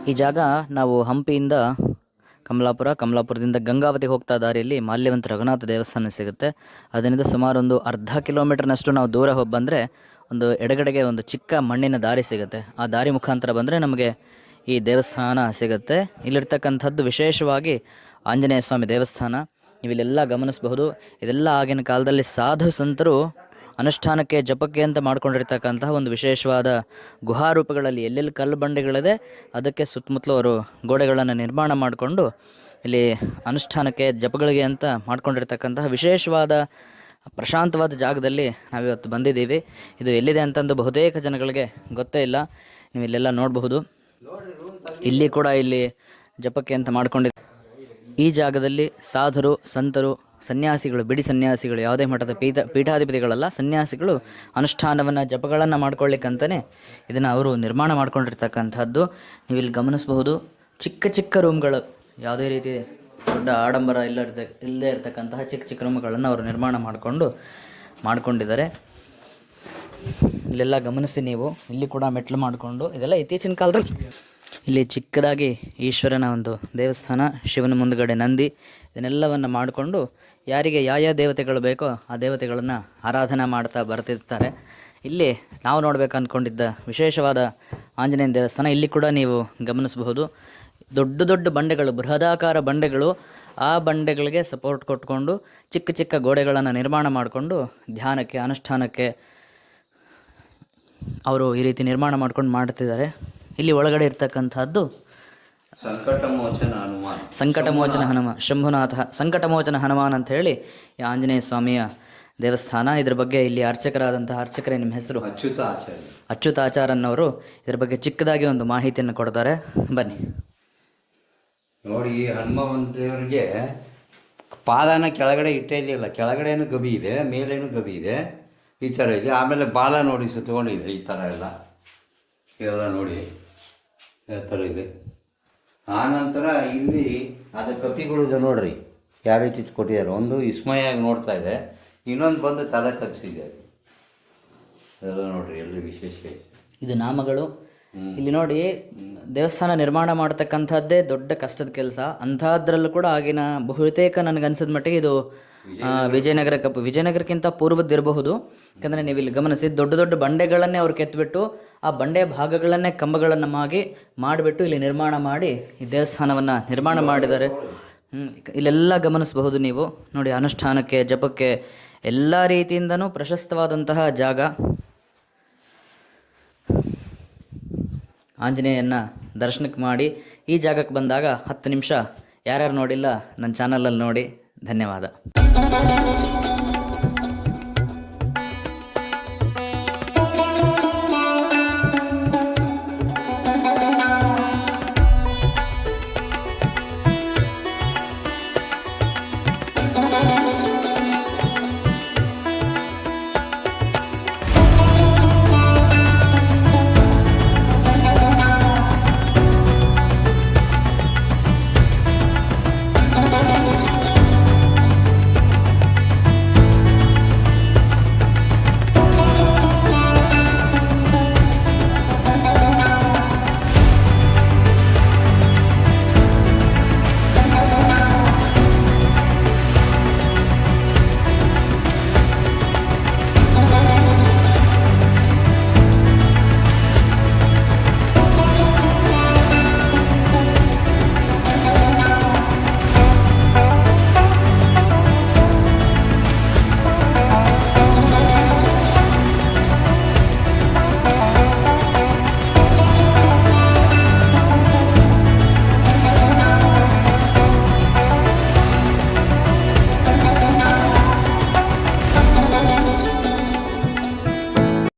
ಈ ಜಾಗ ನಾವು ಹಂಪಿಯಿಂದ ಕಮಲಾಪುರದಿಂದ ಗಂಗಾವತಿಗೆ ಹೋಗ್ತಾ ದಾರಿಯಲ್ಲಿ ಮಾಲ್ಯವಂತ ರಘುನಾಥ ದೇವಸ್ಥಾನ ಸಿಗುತ್ತೆ. ಅದರಿಂದ ಸುಮಾರು ಒಂದು ಅರ್ಧ ಕಿಲೋಮೀಟರ್ನಷ್ಟು ನಾವು ದೂರ ಹೋಗಿ ಬಂದರೆ ಒಂದು ಎಡಗಡೆಗೆ ಒಂದು ಚಿಕ್ಕ ಮಣ್ಣಿನ ದಾರಿ ಸಿಗುತ್ತೆ. ಆ ದಾರಿ ಮುಖಾಂತರ ಬಂದರೆ ನಮಗೆ ಈ ದೇವಸ್ಥಾನ ಸಿಗುತ್ತೆ. ಇಲ್ಲಿರ್ತಕ್ಕಂಥದ್ದು ವಿಶೇಷವಾಗಿ ಆಂಜನೇಯ ಸ್ವಾಮಿ ದೇವಸ್ಥಾನ. ನೀವಿಲ್ಲೆಲ್ಲ ಗಮನಿಸಬಹುದು. ಇದೆಲ್ಲ ಆಗಿನ ಕಾಲದಲ್ಲಿ ಸಾಧು ಸಂತರು ಅನುಷ್ಠಾನಕ್ಕೆ ಜಪಕ್ಕೆ ಅಂತ ಮಾಡ್ಕೊಂಡಿರ್ತಕ್ಕಂತಹ ಒಂದು ವಿಶೇಷವಾದ ಗುಹಾರೂಪಗಳಲ್ಲಿ ಎಲ್ಲೆಲ್ಲಿ ಕಲ್ಲು ಬಂಡೆಗಳಿದೆ ಅದಕ್ಕೆ ಸುತ್ತಮುತ್ತಲು ಅವರು ಗೋಡೆಗಳನ್ನು ನಿರ್ಮಾಣ ಮಾಡಿಕೊಂಡು ಇಲ್ಲಿ ಅನುಷ್ಠಾನಕ್ಕೆ ಜಪಗಳಿಗೆ ಅಂತ ಮಾಡ್ಕೊಂಡಿರ್ತಕ್ಕಂತಹ ವಿಶೇಷವಾದ ಪ್ರಶಾಂತವಾದ ಜಾಗದಲ್ಲಿ ನಾವಿವತ್ತು ಬಂದಿದ್ದೀವಿ. ಇದು ಎಲ್ಲಿದೆ ಅಂತಂದು ಬಹುತೇಕ ಜನಗಳಿಗೆ ಗೊತ್ತೇ ಇಲ್ಲ. ನೀವು ಇಲ್ಲೆಲ್ಲ ನೋಡಬಹುದು. ಇಲ್ಲಿ ಕೂಡ ಇಲ್ಲಿ ಜಪಕ್ಕೆ ಅಂತ ಮಾಡ್ಕೊಂಡಿದ್ದಾರೆ. ಈ ಜಾಗದಲ್ಲಿ ಸಾಧುರು, ಸಂತರು, ಸನ್ಯಾಸಿಗಳು, ಬಿಡಿ ಸನ್ಯಾಸಿಗಳು, ಯಾವುದೇ ಮಠದ ಪೀಠಾಧಿಪತಿಗಳಲ್ಲ, ಸನ್ಯಾಸಿಗಳು ಅನುಷ್ಠಾನವನ್ನು ಜಪಗಳನ್ನು ಮಾಡ್ಕೊಳ್ಳಿಕ್ಕಂತಲೇ ಇದನ್ನು ಅವರು ನಿರ್ಮಾಣ ಮಾಡ್ಕೊಂಡಿರ್ತಕ್ಕಂಥದ್ದು. ನೀವು ಇಲ್ಲಿ ಗಮನಿಸಬಹುದು. ಚಿಕ್ಕ ಚಿಕ್ಕ ರೂಮ್ಗಳು, ಯಾವುದೇ ರೀತಿ ದೊಡ್ಡ ಆಡಂಬರ ಇಲ್ಲದೇ ಇರತಕ್ಕಂತಹ ಚಿಕ್ಕ ಚಿಕ್ಕ ರೂಮ್ಗಳನ್ನು ಅವರು ನಿರ್ಮಾಣ ಮಾಡ್ಕೊಂಡಿದ್ದಾರೆ. ಇಲ್ಲೆಲ್ಲ ಗಮನಿಸಿ ನೀವು. ಇಲ್ಲಿ ಕೂಡ ಮೆಟ್ಲು ಮಾಡಿಕೊಂಡು, ಇದೆಲ್ಲ ಇತ್ತೀಚಿನ ಕಾಲದಲ್ಲಿ ಇಲ್ಲಿ ಚಿಕ್ಕದಾಗಿ ಈಶ್ವರನ ಒಂದು ದೇವಸ್ಥಾನ, ಶಿವನ ಮುಂದುಗಡೆ ನಂದಿ, ಇದನ್ನೆಲ್ಲವನ್ನು ಮಾಡಿಕೊಂಡು ಯಾರಿಗೆ ಯಾವ ದೇವತೆಗಳು ಬೇಕೋ ಆ ದೇವತೆಗಳನ್ನು ಆರಾಧನೆ ಮಾಡ್ತಾ ಬರ್ತಿರ್ತಾರೆ. ಇಲ್ಲಿ ನಾವು ನೋಡಬೇಕು ಅಂದ್ಕೊಂಡಿದ್ದ ವಿಶೇಷವಾದ ಆಂಜನೇಯನ ದೇವಸ್ಥಾನ. ಇಲ್ಲಿ ಕೂಡ ನೀವು ಗಮನಿಸಬಹುದು. ದೊಡ್ಡ ದೊಡ್ಡ ಬಂಡೆಗಳು, ಬೃಹದಾಕಾರ ಬಂಡೆಗಳು, ಆ ಬಂಡೆಗಳಿಗೆ ಸಪೋರ್ಟ್ ಕೊಟ್ಕೊಂಡು ಚಿಕ್ಕ ಚಿಕ್ಕ ಗೋಡೆಗಳನ್ನು ನಿರ್ಮಾಣ ಮಾಡಿಕೊಂಡು ಧ್ಯಾನಕ್ಕೆ, ಅನುಷ್ಠಾನಕ್ಕೆ ಅವರು ಈ ರೀತಿ ನಿರ್ಮಾಣ ಮಾಡ್ತಿದ್ದಾರೆ. ಇಲ್ಲಿ ಒಳಗಡೆ ಇರ್ತಕ್ಕಂಥದ್ದು ಸಂಕಟಮೋಚನ ಹನುಮಾನ್, ಶಂಭುನಾಥ ಸಂಕಟಮೋಚನ ಹನುಮಾನ್ ಅಂತ ಹೇಳಿ ಈ ಆಂಜನೇಯ ಸ್ವಾಮಿಯ ದೇವಸ್ಥಾನ. ಇದ್ರ ಬಗ್ಗೆ ಇಲ್ಲಿ ಅರ್ಚಕರಾದಂತಹ ಅರ್ಚಕರೇ, ನಿಮ್ಮ ಹೆಸರು? ಅಚ್ಯುತಾಚಾರ್ಯನವರು ಇದ್ರ ಬಗ್ಗೆ ಚಿಕ್ಕದಾಗಿ ಒಂದು ಮಾಹಿತಿಯನ್ನು ಕೊಡ್ತಾರೆ. ಬನ್ನಿ ನೋಡಿ. ಈ ಹನುಮಂತ ದೇವರಿಗೆ ಪಾದನ ಕೆಳಗಡೆ ಇಟ್ಟೇ ಇದೆಯಲ್ಲ, ಕೆಳಗಡೆನೂ ಗಬಿ ಇದೆ, ಮೇಲೇನೂ ಗಬಿ ಇದೆ, ಈ ಥರ ಇದೆ. ಆಮೇಲೆ ಬಾಲ ನೋಡಿ ಸುತ್ತಕೊಂಡಿದೆ, ಈ ಥರ ಎಲ್ಲ ನೋಡಿ ಯಾವ ಥರ ಇದೆ. ಆನಂತರ ಇಲ್ಲಿ ಅದು ಕಪಿಗಳದು ನೋಡ್ರಿ ಯಾವ ರೀತಿ ಕೊಟ್ಟಿದ್ದಾರೆ. ಒಂದು ವಿಸ್ಮಯಾಗಿ ನೋಡ್ತಾ ಇದೆ, ಇನ್ನೊಂದು ಬಂದು ತಲೆ ತಗ್ಸಿದೆ. ಅದೆಲ್ಲ ನೋಡ್ರಿ ಎಲ್ಲ ವಿಶೇಷ. ಇದು ನಾಮಗಳು. ಇಲ್ಲಿ ನೋಡಿ, ದೇವಸ್ಥಾನ ನಿರ್ಮಾಣ ಮಾಡ್ತಕ್ಕಂಥದ್ದೇ ದೊಡ್ಡ ಕಷ್ಟದ ಕೆಲಸ. ಅಂಥದ್ರಲ್ಲೂ ಕೂಡ ಆಗಿನ ಬಹುತೇಕ ನನಗನ್ಸಿದ ಮಟ್ಟಿಗೆ ಇದು ವಿಜಯನಗರಕ್ಕಿಂತ ಪೂರ್ವದ್ದಿರಬಹುದು. ಯಾಕಂದರೆ ನೀವು ಇಲ್ಲಿ ಗಮನಿಸಿ, ದೊಡ್ಡ ದೊಡ್ಡ ಬಂಡೆಗಳನ್ನೇ ಅವ್ರು ಕೆತ್ತಿಬಿಟ್ಟು ಆ ಬಂಡೆ ಭಾಗಗಳನ್ನೇ ಕಂಬಗಳನ್ನು ಮಾಡಿಬಿಟ್ಟು ಇಲ್ಲಿ ನಿರ್ಮಾಣ ಮಾಡಿ ಈ ದೇವಸ್ಥಾನವನ್ನು ನಿರ್ಮಾಣ ಮಾಡಿದ್ದಾರೆ. ಇಲ್ಲೆಲ್ಲ ಗಮನಿಸಬಹುದು ನೀವು ನೋಡಿ. ಅನುಷ್ಠಾನಕ್ಕೆ, ಜಪಕ್ಕೆ ಎಲ್ಲ ರೀತಿಯಿಂದನೂ ಪ್ರಶಸ್ತವಾದಂತಹ ಜಾಗ. ಆಂಜನೇಯನ ದರ್ಶನಕ್ಕೆ ಮಾಡಿ ಈ ಜಾಗಕ್ಕೆ ಬಂದಾಗ 10 ನಿಮಿಷ ಯಾರ್ಯಾರು ನೋಡಿಲ್ಲ ನನ್ನ ಚಾನಲಲ್ಲಿ ನೋಡಿ. ಧನ್ಯವಾದ.